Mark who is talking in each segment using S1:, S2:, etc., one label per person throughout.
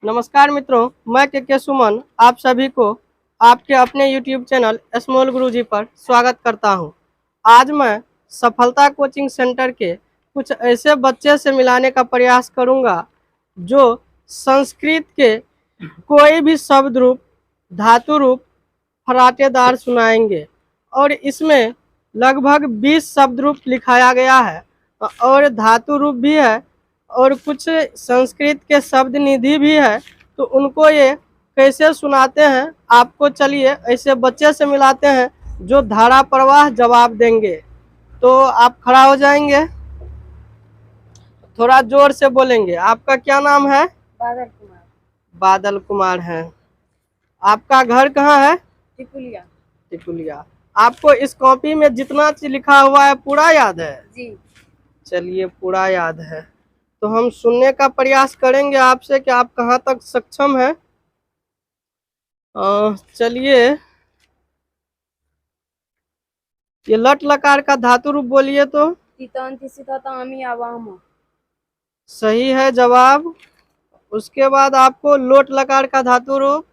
S1: नमस्कार मित्रों, मैं के सुमन आप सभी को आपके अपने YouTube चैनल स्मॉल गुरुजी पर स्वागत करता हूं। आज मैं सफलता कोचिंग सेंटर के कुछ ऐसे बच्चे से मिलाने का प्रयास करूंगा जो संस्कृत के कोई भी शब्द रूप, धातु रूप फराटेदार सुनाएंगे और इसमें लगभग 20 शब्द रूप लिखाया गया है और धातु रूप भी है और कुछ संस्कृत के शब्द निधि भी है। तो उनको ये कैसे सुनाते हैं, आपको चलिए ऐसे बच्चे से मिलाते हैं जो धारा प्रवाह जवाब देंगे। तो आप खड़ा हो जाएंगे, थोड़ा जोर से बोलेंगे। आपका क्या नाम है?
S2: बादल कुमार।
S1: बादल कुमार है। आपका घर कहाँ है?
S2: टिकुलिया।
S1: टिकुलिया। आपको इस कॉपी में जितना चीज लिखा हुआ है पूरा याद है?
S2: जी।
S1: चलिए, पूरा याद है तो हम सुनने का प्रयास करेंगे आपसे कि आप कहाँ तक सक्षम हैं। चलिए, ये लट लकार का धातु रूप बोलिए तो। सही है जवाब। उसके बाद आपको लोट लकार का धातु रूप।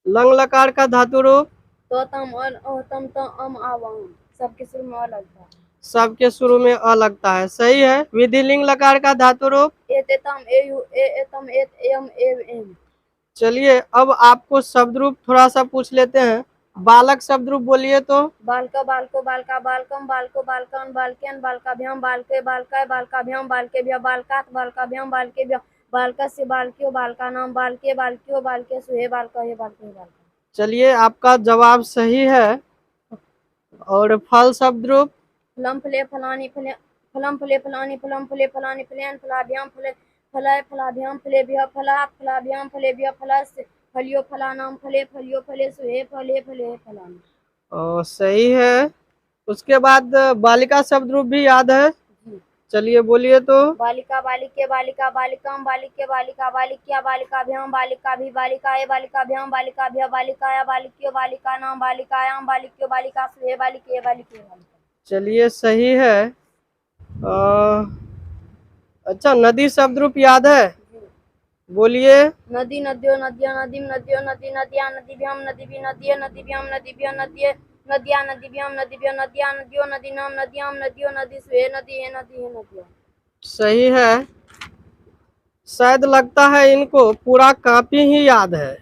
S1: लंग लकार का धातु रूप।
S2: सबके शुरू में अलग था।
S1: सबके शुरू में अ लगता है। सही है। विधिलिंग लकार का धातु रूप। चलिए, अब आपको शब्द रूप थोड़ा सा पूछ लेते हैं। बालक शब्द रूप बोलिए तो।
S2: बालका बालको बालका बालकम बालको बालकन बालकेन बालकाभ्याम बालके बालकाय बालकाभ्याम बालकेभ्य बालकात बालकाभ्याम बालकेभ्य बालकस्य बालक्यो बालका नाम बालके बालक्यो बालके सुहे बालका हे बालके बालका।
S1: चलिए, आपका जवाब सही है। और फल शब्द रूप।
S2: फलम फले फलानी फले फलम फले फलानी फलम फले फलानी फलेन फलाभ्याम फले फलाय फलाभ्याम फलेभ्य फलात फलाभ्याम फलेभ्य फलस्य फलियो फलानाम फले फलियो फले सुहे फले फले फलाना।
S1: सही है। उसके बाद बालिका शब्द रूप भी याद है? चलिए बोलिए तो।
S2: बालिका बालिके बालिका बालिकाम बालिके बालिका बालिक्या बालिकाभ्याम बालिका भी बालिकाए बालिकाभ्याम बालिकाभ्य बालिकाया बालिक्यो बालिका नाम बालिकायाम बालिक्यो बालिका सुहे बालिके बालिके।
S1: चलिए, सही है। अच्छा, नदी शब्द रूप याद है? बोलिए।
S2: नदी नद्यो नद्या नदीम नद्यो नदी नदिया नदीभ्याम नदीभि नदिये नदीभ्याम नदीभ्य नदिये नदिया नदीभ्याम नदीभ्य नदिया नदियो नदीनाम नदियाम नदियो नदी सुहे नदी है नदी है नदिया।
S1: सही है। शायद लगता है इनको पूरा कॉपी ही याद है।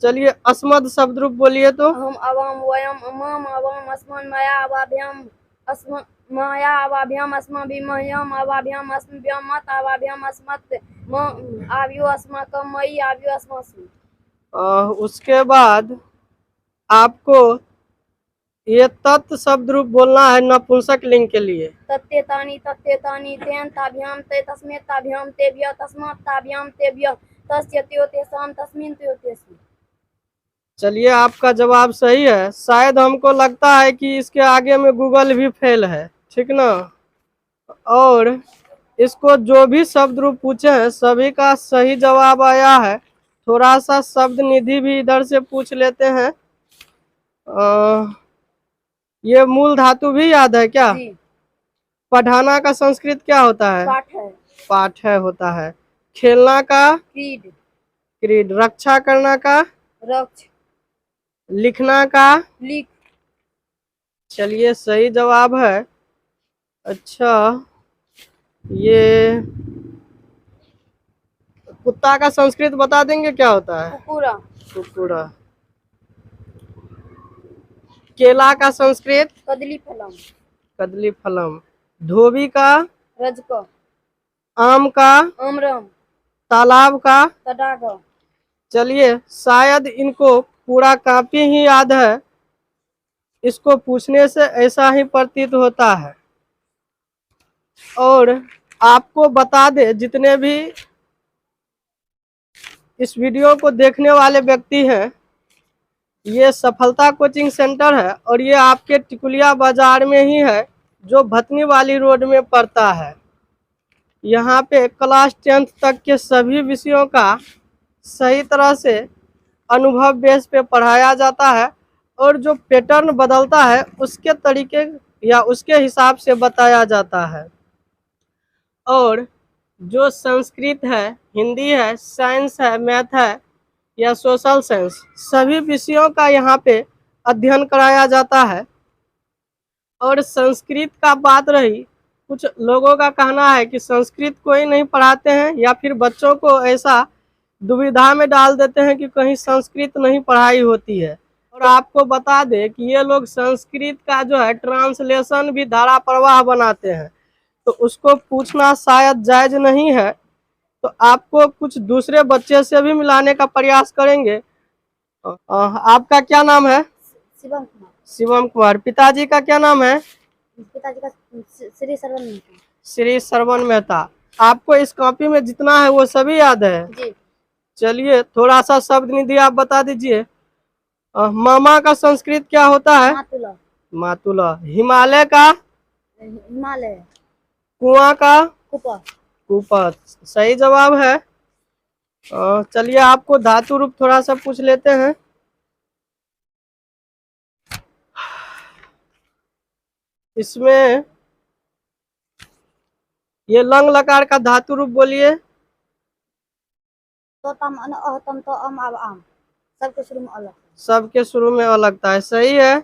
S1: चलिए, अस्मद शब्द रूप बोलिए तो।
S2: अहम अवाम वयम अमम अवाम अस्मन मया अवाभ्याम अस्म माया अवाभ्याम अस्मभिमह्यम अवाभ्याम अस्मभ्याम मत अवाभ्याम अस्मत् म आव्यो अस्माकम मयि आव्यो अस्मस्मि।
S1: उसके बाद आपको ये तत् शब्द रूप बोलना है नपुंसक लिंग के लिए।
S2: तत्तेतानि तेन ताभ्याम ते तस्मेत् ताभ्याम तेभ्य तस्मात् ताभ्याम तेभ्य तस्य त्यो तेषां तस्मिन् त्यो तेषु।
S1: चलिए, आपका जवाब सही है। शायद हमको लगता है कि इसके आगे में गूगल भी फेल है, ठीक ना। और इसको जो भी शब्द रूप पूछे हैं सभी का सही जवाब आया है। थोड़ा सा शब्द निधि भी इधर से पूछ लेते हैं। ये मूल धातु भी याद है क्या?
S2: जी।
S1: पढ़ाना का संस्कृत क्या होता है?
S2: पाठ है।
S1: पाठ है होता है। खेलना का?
S2: क्रीड।
S1: क्रीड। रक्षा करना का?
S2: रक्ष।
S1: लिखना का?
S2: लिख।
S1: चलिए, सही जवाब है। अच्छा, ये कुत्ता का संस्कृत बता देंगे क्या होता है?
S2: कुकुरा।
S1: कुकुरा। केला का संस्कृत?
S2: कदली फलम।
S1: कदली फलम। धोबी का?
S2: रजक।
S1: आम का?
S2: आम्रम।
S1: तालाब का?
S2: तडाग।
S1: चलिए, शायद इनको पूरा काफी ही याद है। इसको पूछने से ऐसा ही प्रतीत होता है। और आपको बता दे, जितने भी इस वीडियो को देखने वाले व्यक्ति हैं, ये सफलता कोचिंग सेंटर है और ये आपके टिकुलिया बाजार में ही है, जो भतनी वाली रोड में पड़ता है। यहाँ पे क्लास 10th तक के सभी विषयों का सही तरह से अनुभव बेस पे पढ़ाया जाता है और जो पैटर्न बदलता है उसके तरीके या उसके हिसाब से बताया जाता है। और जो संस्कृत है, हिंदी है, साइंस है, मैथ है या सोशल साइंस, सभी विषयों का यहाँ पे अध्ययन कराया जाता है। और संस्कृत का बात रही, कुछ लोगों का कहना है कि संस्कृत कोई नहीं पढ़ाते हैं या फिर बच्चों को ऐसा दुविधा में डाल देते हैं कि कहीं संस्कृत नहीं पढ़ाई होती है। और आपको बता दें कि ये लोग संस्कृत का जो है ट्रांसलेशन भी धारा प्रवाह बनाते हैं, तो उसको पूछना शायद जायज नहीं है। तो आपको कुछ दूसरे बच्चे से भी मिलाने का प्रयास करेंगे। आपका क्या नाम है?
S2: शिवम कुमार।
S1: शिवम कुमार। पिताजी का क्या नाम है?
S2: पिताजी का श्री सरवण मेहता।
S1: श्री श्रवण मेहता। आपको इस कॉपी में जितना है वो सभी याद है?
S2: जी।
S1: चलिए थोड़ा सा शब्द निधि आप बता दीजिए। मामा का संस्कृत क्या होता है?
S2: मातुला।
S1: मातुला। हिमालय का?
S2: हिमालय।
S1: कुआं का?
S2: कुपा।
S1: कुपा। सही जवाब है। चलिए आपको धातु रूप थोड़ा सा पूछ लेते हैं। इसमें ये लंग लकार का धातु रूप बोलिए।
S2: तो तम अन अहतम तो अम अब आम, सबके शुरू में अलग।
S1: सबके शुरू में अलग लगता है, सही है।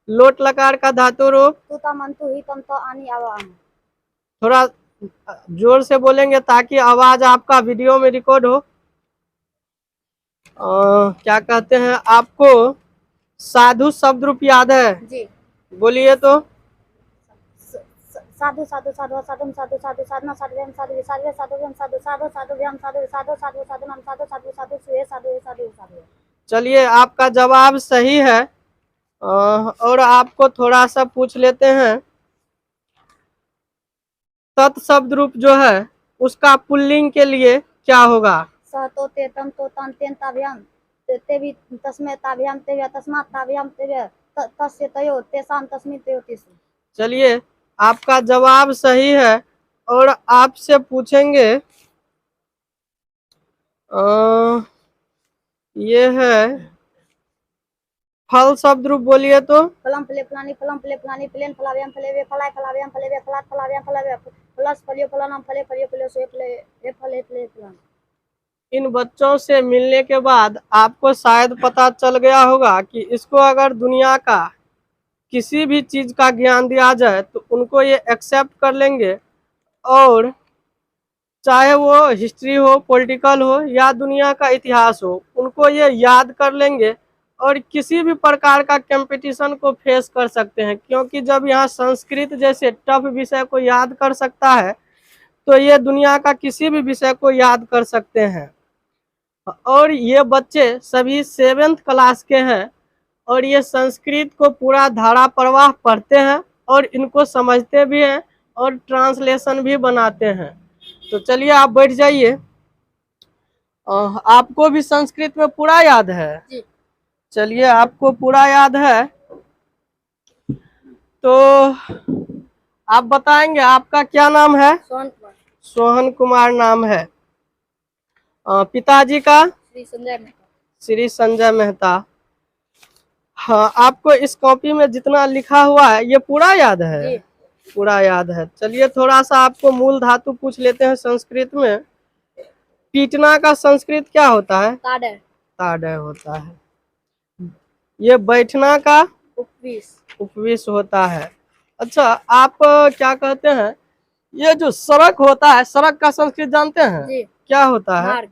S1: लोट लकार का धातु रूप?
S2: तू तम अन तू ही तम तो आनी अब आम।
S1: थोड़ा जोर से बोलेंगे ताकि आवाज आपका वीडियो में रिकॉर्ड हो। क्या कहते हैं, आपको साधु शब्द रूप याद है?
S2: जी।
S1: बोलिए तो।
S2: साधु साधु साधु साधु साधु साधु साधना साधु व्याम साधु साधु साधु व्याम साधु साधु साधु व्याम साधु साधु साधु साधु नाम साधु साधु साधु सुहे साधु साधु साधु।
S1: चलिए आपका जवाब सही है। और आपको थोड़ा सा पूछ लेते हैं। तत्शब्द रूप जो है उसका पुल्लिंग के लिए क्या होगा?
S2: स तो ते तम तो तान तेन ताभ्याम ते भी तस्मै ताभ्याम ते तस्मात् ताभ्याम ते तस्य तयो तेसाम तस्मिन् तयो तेषु।
S1: चलिए आपका जवाब सही है। और आपसे पूछेंगे, ये है फल शब्द रूप, बोलिए तो।
S2: फलम फले फलानी फलम फले फलानी फलेन फलाव्याम फलेवे फलाय फलाव्याम फलेवे फलात फलाव्याम फलेवे फलस फलियो फलानाम फले फलियो फलियो से फले ए फले फले फलान।
S1: इन बच्चों से मिलने के बाद आपको शायद पता चल गया होगा कि इसको अगर दुनिया का किसी भी चीज का ज्ञान दिया जाए तो उनको ये एक्सेप्ट कर लेंगे। और चाहे वो हिस्ट्री हो, पॉलिटिकल हो या दुनिया का इतिहास हो, उनको ये याद कर लेंगे और किसी भी प्रकार का कंपटीशन को फेस कर सकते हैं। क्योंकि जब यहाँ संस्कृत जैसे टफ विषय को याद कर सकता है तो ये दुनिया का किसी भी विषय को याद कर सकते हैं। और ये बच्चे सभी 7th क्लास के हैं और ये संस्कृत को पूरा धारा प्रवाह पढ़ते हैं और इनको समझते भी हैं और ट्रांसलेशन भी बनाते हैं। तो चलिए आप बैठ जाइए। आपको भी संस्कृत में पूरा याद है?
S2: जी।
S1: चलिए आपको पूरा याद है तो आप बताएंगे आपका क्या नाम है?
S2: सोहन कुमार।
S1: सोहन कुमार नाम है। पिताजी का?
S2: श्री संजय मेहता।
S1: श्री संजय मेहता। हाँ, आपको इस कॉपी में जितना लिखा हुआ है ये पूरा याद है?
S2: जी।
S1: पूरा याद है। चलिए थोड़ा सा आपको मूल धातु पूछ लेते हैं संस्कृत में। पीटना का संस्कृत क्या होता है?
S2: ताडय।
S1: ताडय होता है। ये बैठना का?
S2: उपवीस।
S1: उपवीस होता है। अच्छा, आप क्या कहते हैं, ये जो सड़क होता है, सड़क का संस्कृत जानते हैं?
S2: जी।
S1: क्या होता है?
S2: मार्ग।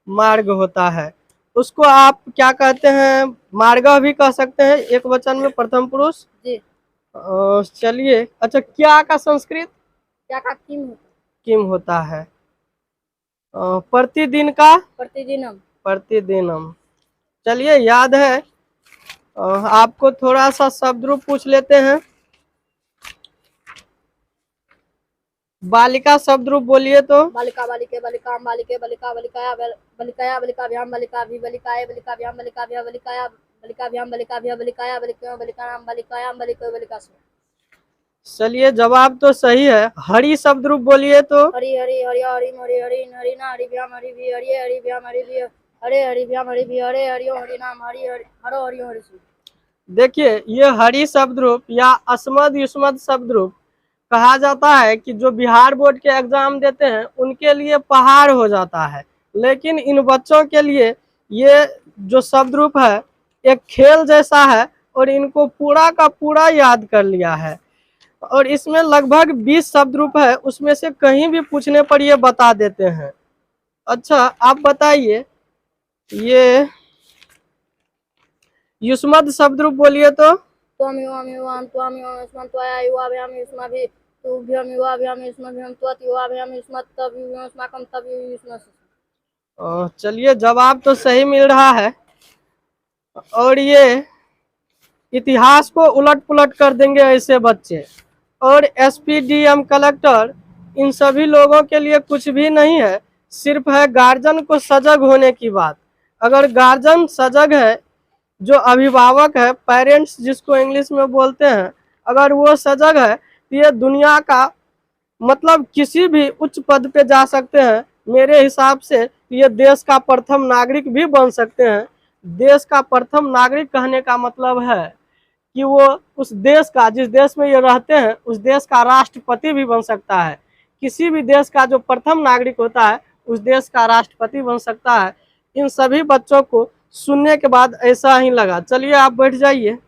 S1: मार्ग होता है। उसको आप क्या कहते हैं? मार्ग भी कह सकते हैं, एक वचन में प्रथम पुरुष।
S2: जी।
S1: चलिए, अच्छा क्या का संस्कृत?
S2: क्या का किम होता?
S1: किम होता है। प्रतिदिन का?
S2: प्रतिदिनम।
S1: प्रतिदिनम। चलिए याद है। आपको थोड़ा सा शब्द रूप पूछ लेते हैं। बालिका शब्द रूप बोलिए तो।
S2: बालिका बालिके बालिकाम बालिके बालिका बालिकाया बालिकाया बालिकाभ्याम बालिका भी बालिकाए बालिकाभ्याम बालिकाभ्या बालिकाया बालिकाभ्याम बालिकाभ्या बालिकाया बालिका बालिकानाम बालिकायाम बालिको बालिकासु।
S1: चलिए जवाब तो सही है। हरि शब्द रूप बोलिए तो।
S2: हरि हरि हरि हरि हरि हरि हरि ना हरि भ्याम हरि भी हरि हरि भ्याम हरि भी हरे हरि भ्याम हरि भी हरे हरिओ हरि नाम हरि हरि हरो हरिओ हरि।
S1: देखिए ये हरि शब्द रूप या अस्मद युष्मद शब्द रूप कहा जाता है कि जो बिहार बोर्ड के एग्जाम देते हैं उनके लिए पहाड़ हो जाता है, लेकिन इन बच्चों के लिए ये जो शब्द रूप है एक खेल जैसा है और इनको पूरा का पूरा याद कर लिया है। और इसमें लगभग 20 शब्द रूप है, उसमें से कहीं भी पूछने पर ये बता देते हैं। अच्छा आप बताइए, ये युष्मद शब्द रूप बोलिए तो।
S2: त्वम युवाम युवाम त्वम युवाम युष्मत् त्वया युवाभ्याम युष्माभिः तुभ्यम युवाभ्याम युष्मभ्यम त्वत् युवाभ्याम युष्मत् तव युष्माकं तव युष्मस्।
S1: चलिए जवाब तो सही मिल रहा है। और ये इतिहास को उलट पुलट कर देंगे ऐसे बच्चे। और एसपी, डीएम, कलेक्टर इन सभी लोगों के लिए कुछ भी नहीं है, सिर्फ है गार्जियन को सजग होने की बात। अगर गार्जियन सजग है, जो अभिभावक है, पेरेंट्स जिसको इंग्लिश में बोलते हैं, अगर वो सजग है तो ये दुनिया का मतलब किसी भी उच्च पद पे जा सकते हैं। मेरे हिसाब से ये देश का प्रथम नागरिक भी बन सकते हैं। देश का प्रथम नागरिक कहने का मतलब है कि वो उस देश का, जिस देश में ये रहते हैं, उस देश का राष्ट्रपति भी बन सकता है। किसी भी देश का जो प्रथम नागरिक होता है उस देश का राष्ट्रपति बन सकता है। इन सभी बच्चों को सुनने के बाद ऐसा ही लगा। चलिए आप बैठ जाइए।